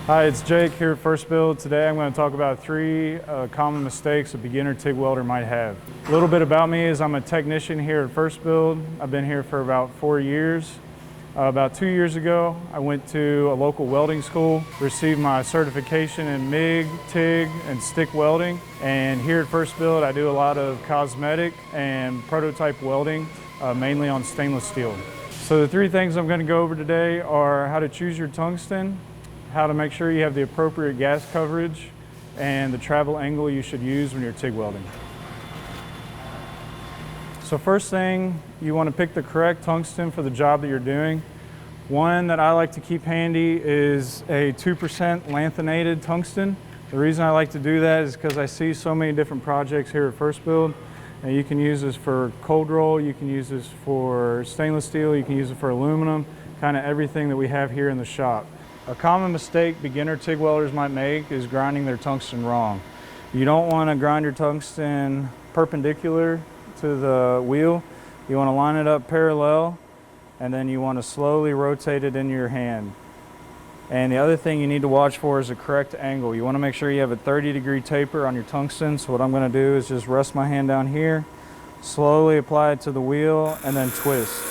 Hi, it's Jake here at First Build. Today I'm going to talk about three common mistakes a beginner TIG welder might have. A little bit about me is I'm a technician here at First Build. I've been here for about 4 years. About 2 years ago, I went to a local welding school, received my certification in MIG, TIG, and stick welding. And here at First Build, I do a lot of cosmetic and prototype welding, mainly on stainless steel. So the three things I'm going to go over today are how to choose your tungsten, how to make sure you have the appropriate gas coverage, and the travel angle you should use when you're TIG welding. So first thing, you want to pick the correct tungsten for the job that you're doing. One that I like to keep handy is a 2% lanthanated tungsten. The reason I like to do that is because I see so many different projects here at First Build. And you can use this for cold roll, you can use this for stainless steel, you can use it for aluminum, kind of everything that we have here in the shop. A common mistake beginner TIG welders might make is grinding their tungsten wrong. You don't want to grind your tungsten perpendicular to the wheel. You want to line it up parallel, and then you want to slowly rotate it in your hand. And the other thing you need to watch for is the correct angle. You want to make sure you have a 30-degree taper on your tungsten. So what I'm going to do is just rest my hand down here, slowly apply it to the wheel, and then twist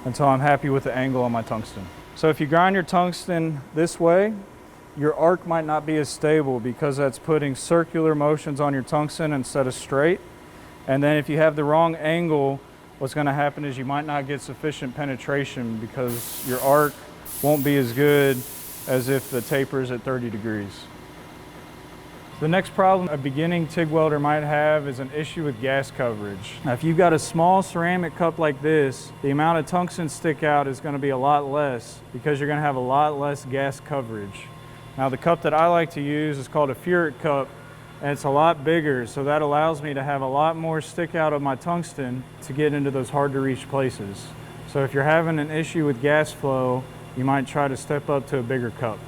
until I'm happy with the angle on my tungsten. So if you grind your tungsten this way, your arc might not be as stable because that's putting circular motions on your tungsten instead of straight. And then if you have the wrong angle, what's going to happen is you might not get sufficient penetration because your arc won't be as good as if the taper is at 30 degrees. The next problem a beginning TIG welder might have is an issue with gas coverage. Now, if you've got a small ceramic cup like this, the amount of tungsten stick out is going to be a lot less because you're going to have a lot less gas coverage. Now, the cup that I like to use is called a Furic cup, and it's a lot bigger, so that allows me to have a lot more stick out of my tungsten to get into those hard to reach places. So if you're having an issue with gas flow, you might try to step up to a bigger cup.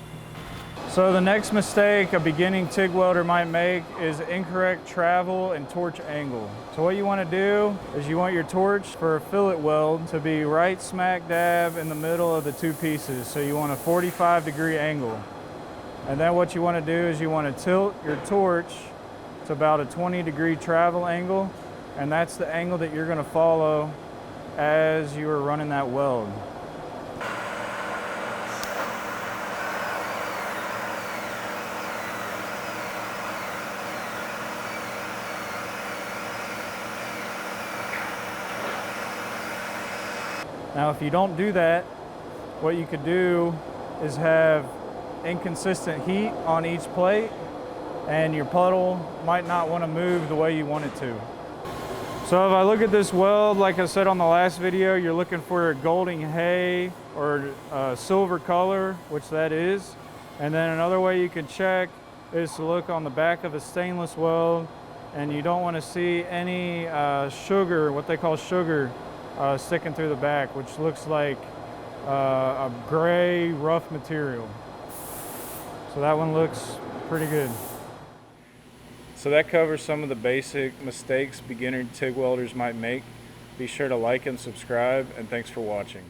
So the next mistake a beginning TIG welder might make is incorrect travel and torch angle. So what you want to do is you want your torch for a fillet weld to be right smack dab in the middle of the two pieces. So you want a 45-degree angle. And then what you want to do is you want to tilt your torch to about a 20-degree travel angle, and that's the angle that you're going to follow as you are running that weld. Now, if you don't do that, what you could do is have inconsistent heat on each plate, and your puddle might not want to move the way you want it to. So if I look at this weld, like I said on the last video, you're looking for a golden hay or silver color, which that is. And then another way you can check is to look on the back of a stainless weld, and you don't want to see any sugar, what they call sugar, sticking through the back, which looks like a gray, rough material. So that one looks pretty good. So that covers some of the basic mistakes beginner TIG welders might make. Be sure to like and subscribe, and thanks for watching.